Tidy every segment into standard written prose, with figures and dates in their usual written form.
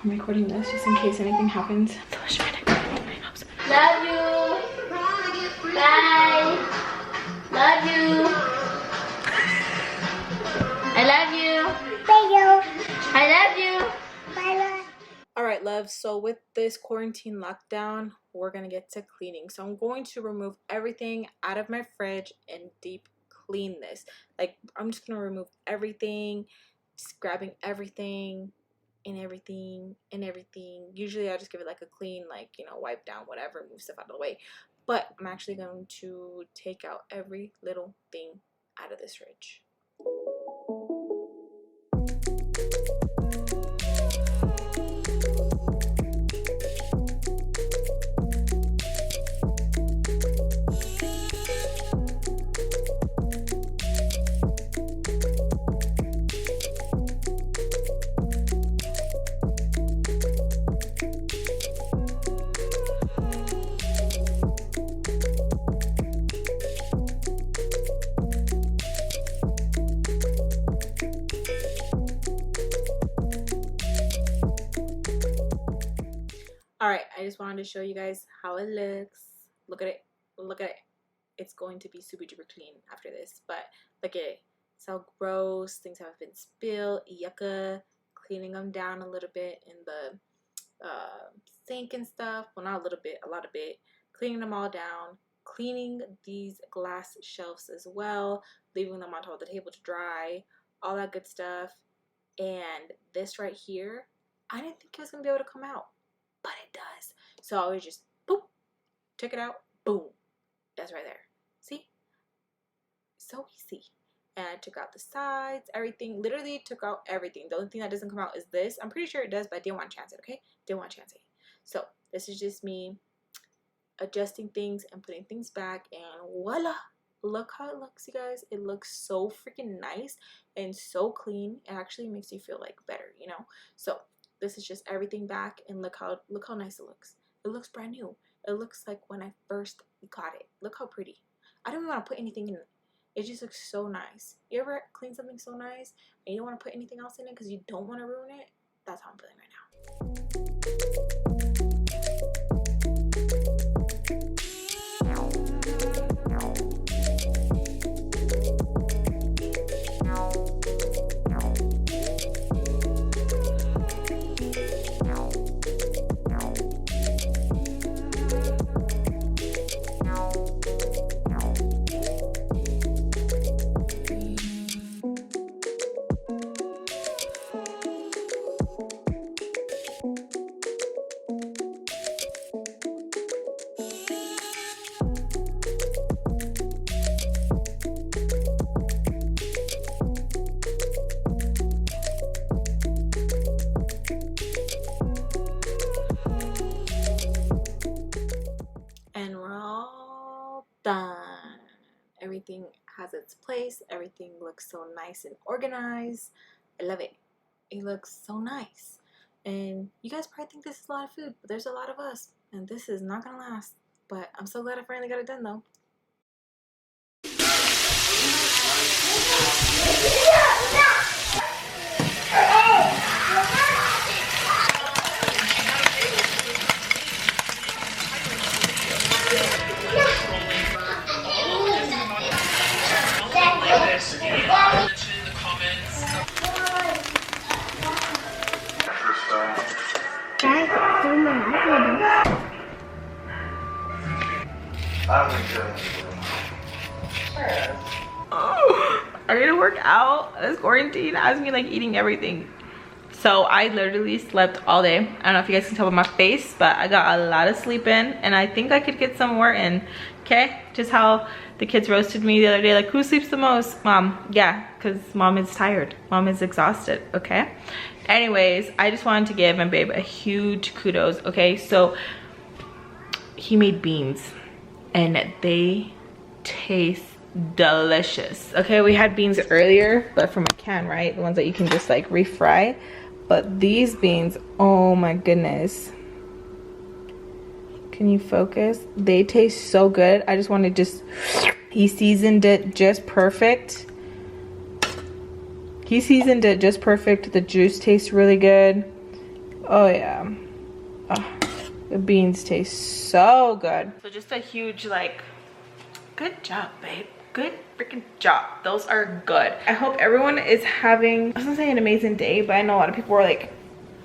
I'm recording this just in case anything happens. Love you. Bye. Love you. I love you. Thank you. I love you. Bye. All right, love. So with this quarantine lockdown, we're gonna get to cleaning. So I'm going to remove everything out of my fridge and deep clean this. Like, I'm just gonna remove everything, just grabbing everything and everything and everything. Usually I just give it like a clean, like, you know, wipe down, whatever, move stuff out of the way. But I'm actually going to take out every little thing out of this fridge. Alright, I just wanted to show you guys how it looks. Look at it. Look at it. It's going to be super duper clean after this. But look at it. It's how gross. Things have been spilled. Yucca. Cleaning them down a little bit in the sink and stuff. Well, not a little bit. A lot of bit. Cleaning them all down. Cleaning these glass shelves as well. Leaving them on top of the table to dry. All that good stuff. And this right here, I didn't think it was going to be able to come out. But it does. So I was just, boop, took it out, boom. That's right there. See? So easy. And I took out the sides, everything. Literally took out everything. The only thing that doesn't come out is this. I'm pretty sure it does, but I didn't want to chance it, okay? Didn't want to chance it. So this is just me adjusting things and putting things back. And voila. Look how it looks, you guys. It looks so freaking nice and so clean. It actually makes you feel like better, you know? So this is just everything back, and look how nice it looks. It looks brand new. It looks like when I first got it. Look how pretty. I don't even want to put anything in it. It just looks so nice. You ever clean something so nice and you don't want to put anything else in it because you don't want to ruin it? That's how I'm feeling right now. Done. Everything has its place. Everything looks so nice and organized. I love it. It looks so nice. And you guys probably think this is a lot of food, but there's a lot of us, and this is not gonna last. But I'm so glad I finally got it done though. I need to work out. This quarantine has me like eating everything. So I literally slept all day. I don't know if you guys can tell by my face, but I got a lot of sleep in, and I think I could get some more in. Okay, just how the kids roasted me the other day, like, who sleeps the most? Mom. Yeah, because mom is tired. Mom is exhausted. Okay, anyways, I just wanted to give my babe a huge kudos. Okay, so he made beans and they taste delicious. Okay, we had beans earlier, but from a can, right? The ones that you can just like refry. But these beans, oh my goodness, can you focus? They taste so good. I just want to just, he seasoned it just perfect. He seasoned it just perfect. The juice tastes really good. Oh yeah. Oh, the beans taste so good. So just a huge like, good job, babe. Good freaking job. Those are good. I hope everyone is having, I was gonna say an amazing day, but I know a lot of people are like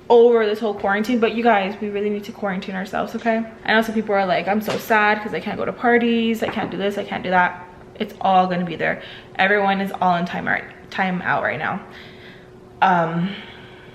over this whole quarantine, but you guys, we really need to quarantine ourselves, okay? I know some people are like, I'm so sad because I can't go to parties, I can't do this, I can't do that. It's all gonna be there. Everyone is all in time out right now.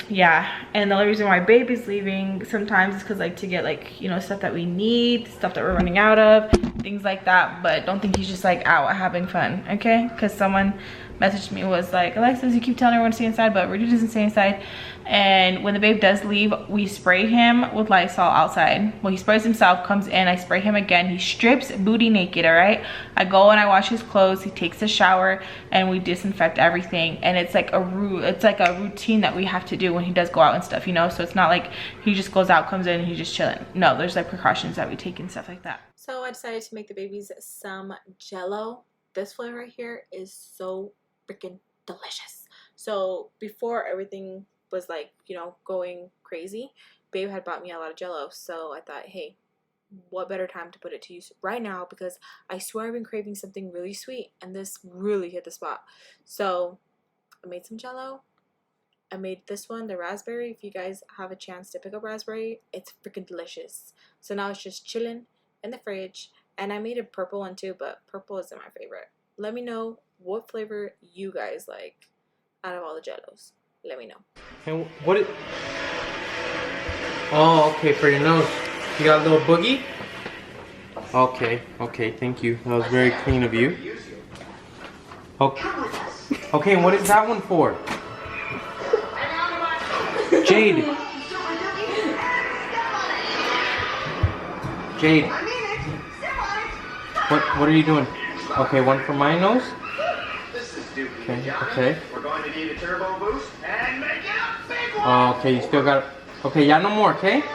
Yeah, and the only reason why baby's leaving sometimes is because like to get like, you know, stuff that we need, stuff that we're running out of, things like that. But don't think he's just like out having fun, okay? Because someone messaged me, was like, Alexis, you keep telling everyone to stay inside, but Rudee doesn't stay inside. And when the babe does leave, we spray him with Lysol outside. Well, he sprays himself, comes in, I spray him again. He strips booty naked, all right? I go and I wash his clothes, he takes a shower, and we disinfect everything. And it's like a routine that we have to do when he does go out and stuff, you know? So it's not like he just goes out, comes in, and he's just chilling. No, there's like precautions that we take and stuff like that. So I decided to make the babies some Jello. This flavor right here is so freaking delicious. So before everything was like, you know, going crazy, babe had bought me a lot of Jello. So I thought, hey, what better time to put it to use right now, because I swear I've been craving something really sweet and this really hit the spot. So I made some Jello. I made this one, the raspberry. If you guys have a chance to pick up raspberry, it's freaking delicious. So now it's just chilling in the fridge. And I made a purple one too, but purple isn't my favorite. Let me know what flavor you guys like out of all the Jellos. Let me know. And what it? Oh, okay, for your nose. You got a little boogie? Okay, okay, thank you. That was very clean of you. Okay, okay, what is that one for? Jade. Jade. What are you doing? Okay, one for my nose. Okay, okay. We're going to need a turbo boost and make it a big one. Okay, you still got it. Okay, yeah, no more, okay? I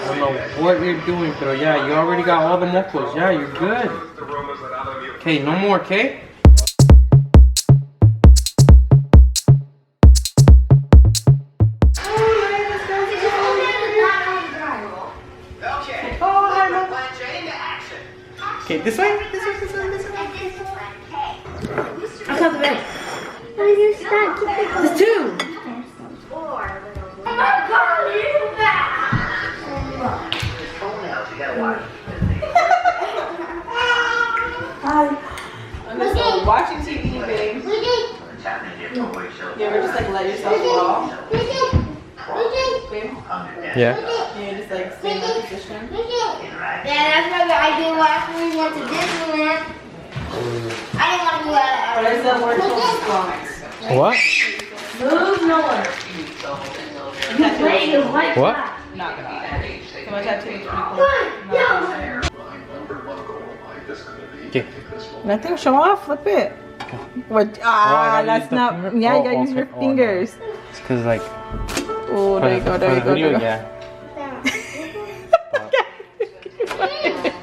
don't know what you're doing, but yeah, you already got all the mocos. Yeah, you're good. Okay, no more, okay? Okay, this way? This way, this way, this way. I saw the bed. There's two. I'm not calling you back. I'm just watching TV, babe. You ever just like let yourself fall? Babe? Yeah. And you just like stay in that position? Yeah, that's what I did last week. We went to Disneyland. I didn't want to do that. But I said we're close to What? Move north. You play the white What? flag. Not gonna be that. So much activity. Okay. Nothing, show off, flip it. What? Ah, Oh, that's not. finger? Yeah, you Oh, gotta use your okay. Oh, fingers. It's cause like. Oh, there you go, there you go. There you go. Yeah.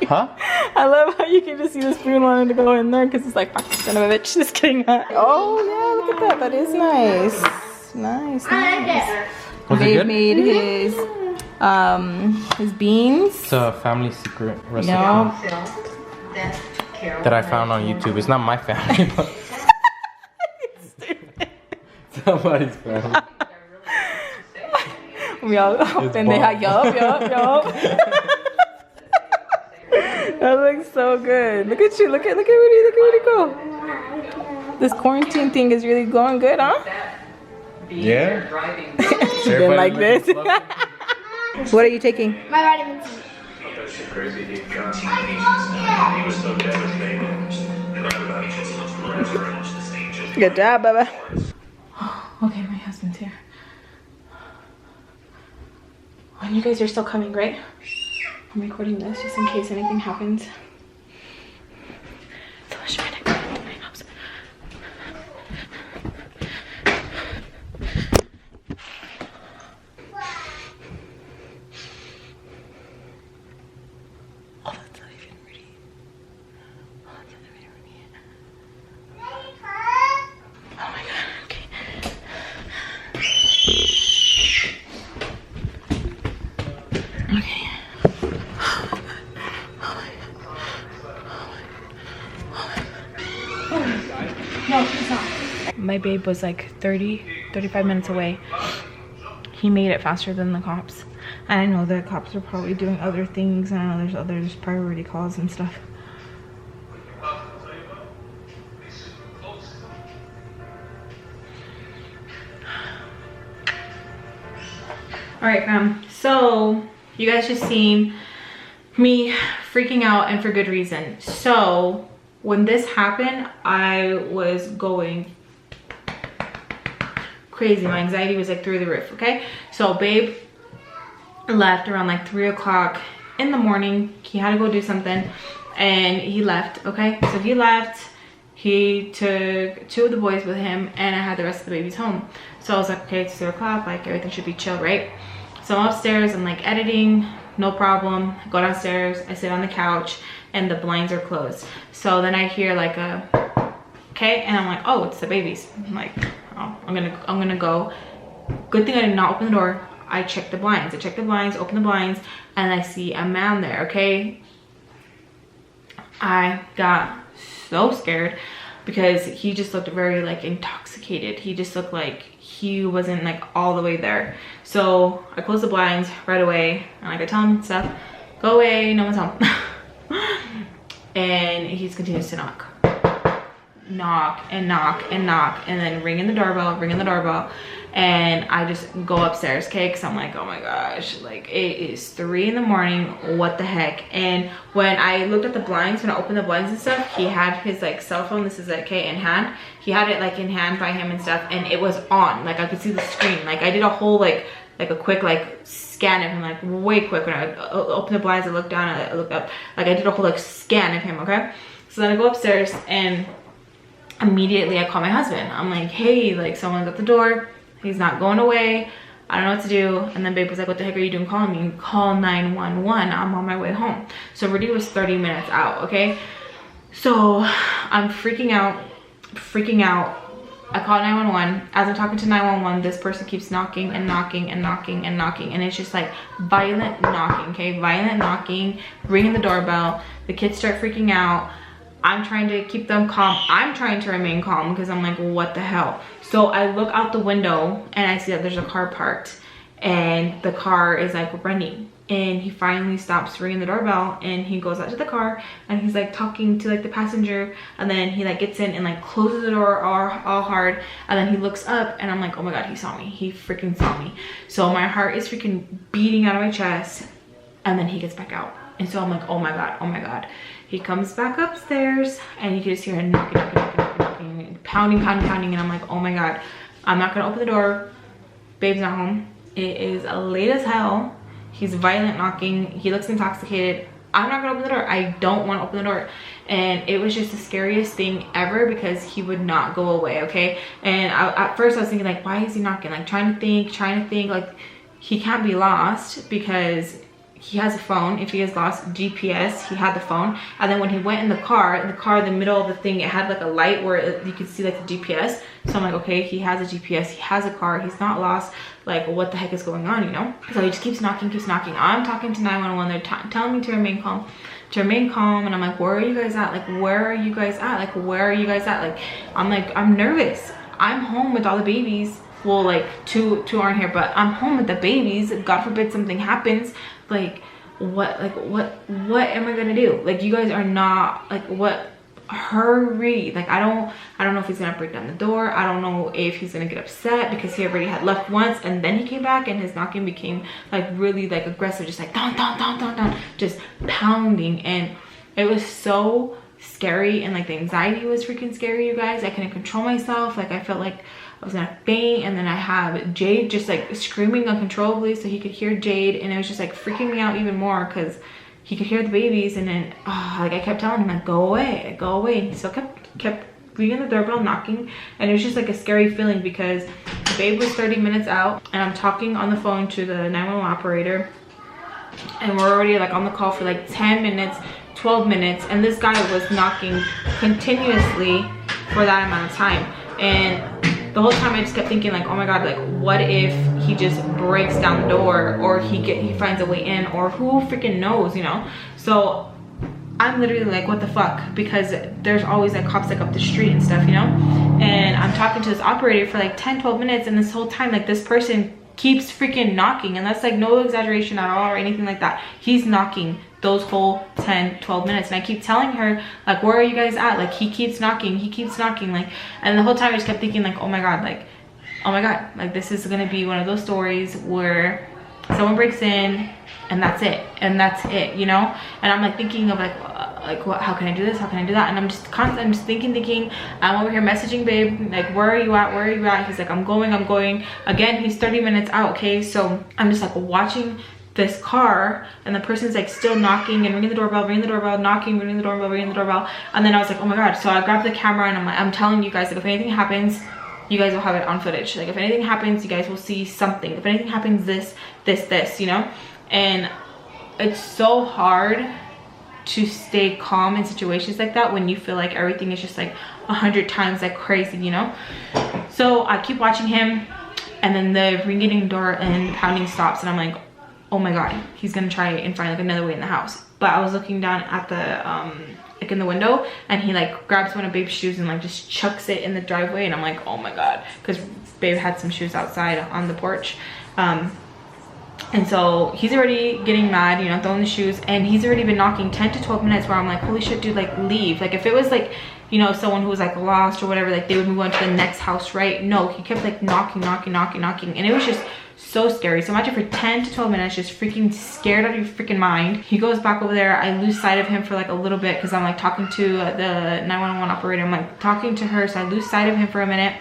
Huh? I love how you can just see the spoon wanting to go in there because it's like, fuck, son of a bitch, just kidding. Oh, yeah, look at that. That is nice. Nice, nice. Was it Babe good? made his beans. It's a family secret recipe No. that I found on YouTube. It's not my family, but somebody's family. We all open they had yup. That looks so good. Look at you. Look at Rudee go. This quarantine thing is really going good, huh? Yeah. It's been like this. What are you taking? My vitamin C. Good job, Baba. Okay, my husband's here. And you guys are still coming, right? I'm recording this just in case anything happens. So let's try to go to my house. Oh, that's not even Rudee. Oh, that's not even Rudee. Oh my god, okay. my babe was like 35 minutes away. He made it faster than the cops. And I know the cops are probably doing other things, and I know there's others priority calls and stuff. Alright fam, so you guys just seen me freaking out, and for good reason. So when this happened, I was going crazy. My anxiety was like through the roof. Okay, so babe left around like 3 o'clock in the morning. He had to go do something and he left. Okay, so he left. He took 2 of the boys with him, and I had the rest of the babies home. So I was like, okay, it's 3 o'clock, like everything should be chill, right? So I'm upstairs, I'm like editing, no problem. I go downstairs, I sit on the couch, and the blinds are closed. So then I hear like a okay, and I'm like, oh, it's the babies. I'm like, oh, I'm gonna go. Good thing I did not open the door. I checked the blinds. Open the blinds, and I see a man there. Okay, I got so scared because he just looked very like intoxicated. He just looked like he wasn't like all the way there. So I closed the blinds right away, and like I tell him stuff, go away, no one's home. And he continues to knock and knock, and then ringing the doorbell, and I just go upstairs, okay, because I'm like, oh my gosh, like it is 3 in the morning, what the heck. And when I looked at the blinds, when I opened the blinds and stuff, he had his like cell phone, this is like, okay, in hand. He had it like in hand by him and stuff, and it was on, like I could see the screen. Like I did a whole like a quick like scan of him, like way quick. When I opened the blinds, I looked down, I looked up, like I did a whole like scan of him. Okay, so then I go upstairs, and immediately I call my husband. I'm like, hey, like someone's at the door, he's not going away, I don't know what to do. And then babe was like, what the heck are you doing calling me? Call 911, I'm on my way home. So Rudee was 30 minutes out. Okay, so I'm freaking out. I call 911. As I'm talking to 911, this person keeps knocking, and it's just like violent knocking. Okay, violent knocking, ringing the doorbell. The kids start freaking out. I'm trying to keep them calm. I'm trying to remain calm because I'm like, what the hell? So I look out the window, and I see that there's a car parked, and the car is like running. And he finally stops ringing the doorbell, and he goes out to the car, and he's like talking to like the passenger, and then he like gets in and like closes the door all hard, and then he looks up, and I'm like, oh my god, he saw me. He freaking saw me. So my heart is freaking beating out of my chest, and then he gets back out. And so I'm like, oh my god. He comes back upstairs, and you can just hear him knocking, pounding, and I'm like, oh my god, I'm not gonna open the door. Babe's not home. It is late as hell. He's violent knocking. He looks intoxicated. I'm not gonna open the door. I don't want to open the door. And it was just the scariest thing ever because he would not go away. Okay, and at first I was thinking like, why is he knocking? Like trying to think like he can't be lost because he has a phone. If he has lost GPS, he had the phone. And then when he went in the car, the middle of the thing, it had like a light where you could see like the GPS. So I'm like, okay, he has a GPS, he has a car, he's not lost. Like, what the heck is going on, you know? So he just keeps knocking. I'm talking to 911. They're telling me to remain calm. And I'm like, where are you guys at? Like, I'm nervous. I'm home with all the babies. Well, like two aren't here, but I'm home with the babies. God forbid something happens. Like what am I gonna do? Like, you guys are not, like, what? Hurry. Like, I don't know if he's gonna break down the door. I don't know if he's gonna get upset because he already had left once, and then he came back, and his knocking became like really like aggressive, just like don, just pounding. And it was so scary, and like the anxiety was freaking scary, you guys. I couldn't control myself. Like, I felt like I was gonna faint. And then I have Jade just like screaming uncontrollably, so he could hear Jade, and it was just like freaking me out even more because he could hear the babies. And then like I kept telling him like, go away. And he still kept ringing the doorbell, knocking. And it was just like a scary feeling because the babe was 30 minutes out, and I'm talking on the phone to the 911 operator, and we're already like on the call for like 10 minutes, 12 minutes, and this guy was knocking continuously for that amount of time. And the whole time I just kept thinking like, oh my god, like what if he just breaks down the door, or he finds a way in, or who freaking knows, you know? So I'm literally like, what the fuck? Because there's always like cops like up the street and stuff, you know? And I'm talking to this operator for like 10-12 minutes, and this whole time like this person keeps freaking knocking, and that's like no exaggeration at all or anything like that. He's knocking those whole 10-12 minutes, and I keep telling her like, where are you guys at? Like, he keeps knocking, like, and the whole time I just kept thinking like, oh my god, like this is gonna be one of those stories where someone breaks in and that's it, you know? And I'm like thinking of like what, how can I do this, how can I do that? And I'm just thinking. I'm over here messaging babe, like, where are you at? He's like, I'm going. Again, he's 30 minutes out. Okay, so I'm just like watching this car, and the person's like still knocking and ringing the doorbell, knocking, ringing the doorbell. And then I was like, oh my god. So I grabbed the camera, and I'm telling you guys, like, if anything happens, you guys will have it on footage. Like, if anything happens, you guys will see something. If anything happens, this, you know? And it's so hard to stay calm in situations like that when you feel like everything is just like 100 times like crazy, you know? So I keep watching him, and then the ringing door and pounding stops, and I'm like, oh my god, he's gonna try and find like another way in the house. But I was looking down at the like in the window, and he like grabs one of babe's shoes and like just chucks it in the driveway, and I'm like, oh my god, because babe had some shoes outside on the porch. And so he's already getting mad, you know, throwing the shoes, and he's already been knocking 10-12 minutes, where I'm like, holy shit, dude, like, leave. Like, if it was like, you know, someone who was like lost or whatever, like they would move on to the next house, right? No, he kept like knocking, and it was just so scary. So imagine for 10-12 minutes just freaking scared out of your freaking mind. He goes back over there. I lose sight of him for like a little bit, because I'm like talking to the 911 operator. I'm like talking to her, so I lose sight of him for a minute.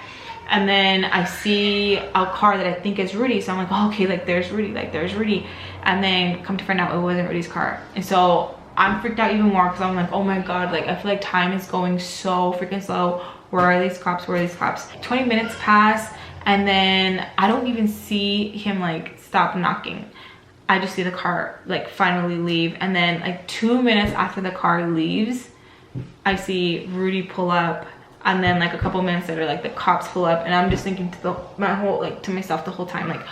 And then I see a car that I think is Rudee, so I'm like, oh, okay, like there's Rudee. And then come to find out it wasn't Rudee's car. And so I'm freaked out even more, because I'm like, oh my god, like I feel like time is going so freaking slow. Where are these cops? 20 minutes pass, and then I don't even see him like stop knocking. I just see the car like finally leave, and then like 2 minutes after the car leaves, I see Rudee pull up. And then like a couple minutes later, like the cops pull up, and I'm just thinking to myself the whole time, like,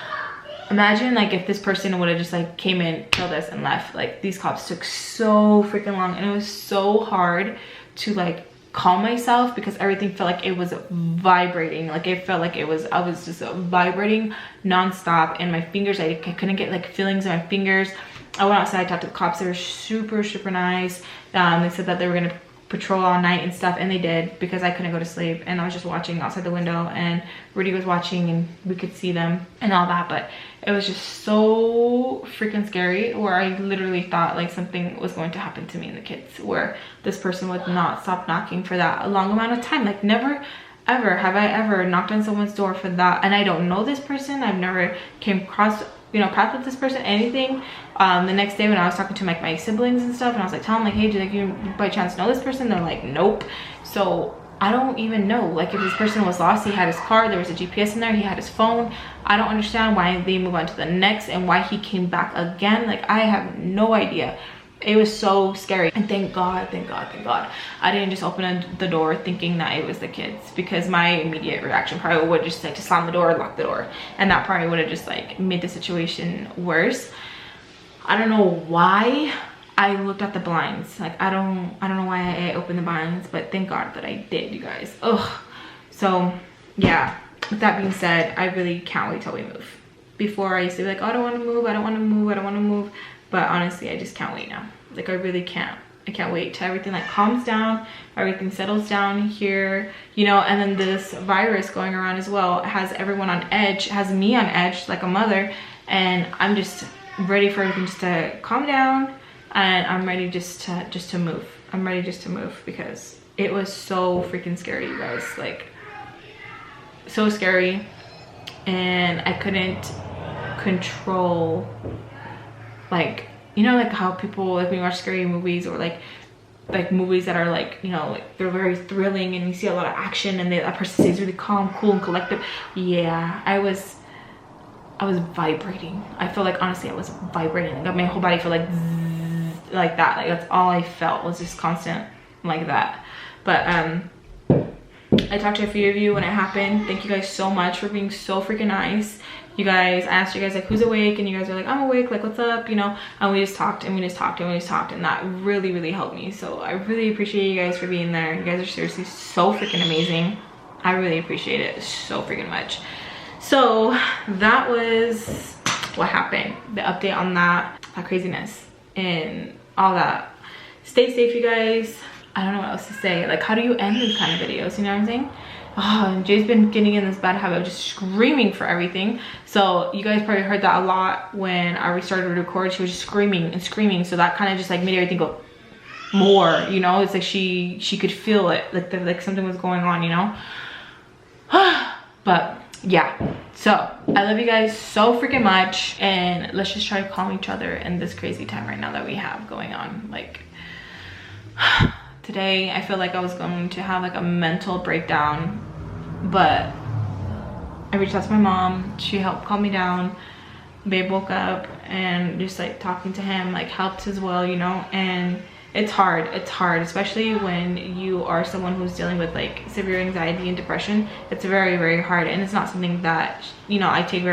imagine like if this person would have just like came in, killed us, and left. Like, these cops took so freaking long, and it was so hard to like calm myself, because everything felt like it was vibrating. Like, it felt like I was just vibrating nonstop, and my fingers, I couldn't get like feelings in my fingers. I went outside, talked to the cops. They were super nice. They said that they were gonna patrol all night and stuff, and they did, because I couldn't go to sleep, and I was just watching outside the window, and Rudee was watching, and we could see them and all that. But it was just so freaking scary, where I literally thought like something was going to happen to me and the kids, where this person would not stop knocking for that long amount of time. Like, never ever have I ever knocked on someone's door for that, and I don't know this person. I've never came across, you know, path with this person, anything. The next day when I was talking to like my siblings and stuff, and I was like telling them like, hey, do like you by chance know this person? They're like, nope. So I don't even know, like, if this person was lost. He had his car, there was a GPS in there, he had his phone. I don't understand why they move on to the next, and why he came back again. Like, I have no idea. It was so scary, and thank god I didn't just open the door thinking that it was the kids, because my immediate reaction probably would just like to slam the door, lock the door, and that probably would have just like made the situation worse. I don't know why I looked at the blinds. Like, I don't know why I opened the blinds, but thank god that I did, you guys. Ugh. So yeah, with that being said, I really can't wait till we move. Before I used to be like, oh, I don't want to move, but honestly, I just can't wait now. Like, I really can't. I can't wait till everything like calms down, everything settles down here, you know. And then this virus going around as well has everyone on edge, has me on edge like a mother, and I'm just ready for everything just to calm down, and I'm ready just to move. I'm ready just to move, because it was so freaking scary, you guys. Like, so scary, and I couldn't control, like, you know, like how people, like when you watch scary movies, or like movies that are like, you know, like they're very thrilling and you see a lot of action, and that person stays really calm, cool, and collective. Yeah, I was vibrating. I feel like, honestly, I was vibrating. Like, my whole body felt like zzz, like that. Like, that's all I felt, was just constant like that. But I talked to a few of you when it happened. Thank you guys so much for being so freaking nice You guys, I asked you guys like who's awake, and you guys are like, I'm awake, like what's up, you know? And we just talked and we just talked and we just talked, and that really, really helped me. So I really appreciate you guys for being there. You guys are seriously so freaking amazing. I really appreciate it so freaking much. So that was what happened, the update on that craziness and all that. Stay safe, you guys. I don't know what else to say. Like, how do you end these kind of videos, you know what I'm saying? Oh, and Jay's been getting in this bad habit of just screaming for everything. So you guys probably heard that a lot when I restarted to record. She was just screaming and screaming. So that kind of just like made everything go more, you know? It's like she could feel it, like something was going on, you know? But yeah, so I love you guys so freaking much, and let's just try to calm each other in this crazy time right now that we have going on. Like, today I feel like I was going to have like a mental breakdown, but I reached out to my mom. She helped calm me down. Babe woke up, and just like talking to him like helped as well, you know? And it's hard, especially when you are someone who's dealing with like severe anxiety and depression. It's very, very hard, and it's not something that, you know, I take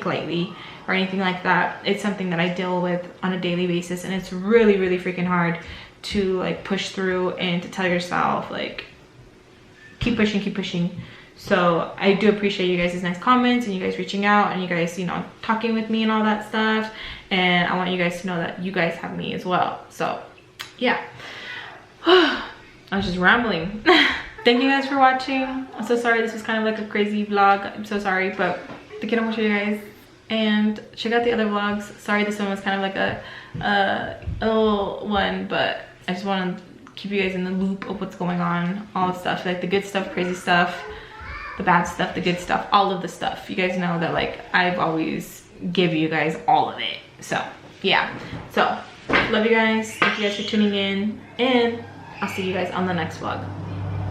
lightly or anything like that. It's something that I deal with on a daily basis, and it's really, really freaking hard to like push through and to tell yourself like keep pushing. So I do appreciate you guys' nice comments and you guys reaching out and you guys, you know, talking with me and all that stuff, and I want you guys to know that you guys have me as well. So yeah, I was just rambling. Thank you guys for watching. I'm so sorry this was kind of like a crazy vlog. I'm so sorry, but the kid, I want to show you guys, and check out the other vlogs. Sorry this one was kind of like a little one, but I just want to keep you guys in the loop of what's going on, all the stuff, like the good stuff, crazy stuff, the bad stuff, the good stuff, all of the stuff. You guys know that like I've always give you guys all of it. So yeah, so love you guys. Thank you guys for tuning in, and I'll see you guys on the next vlog.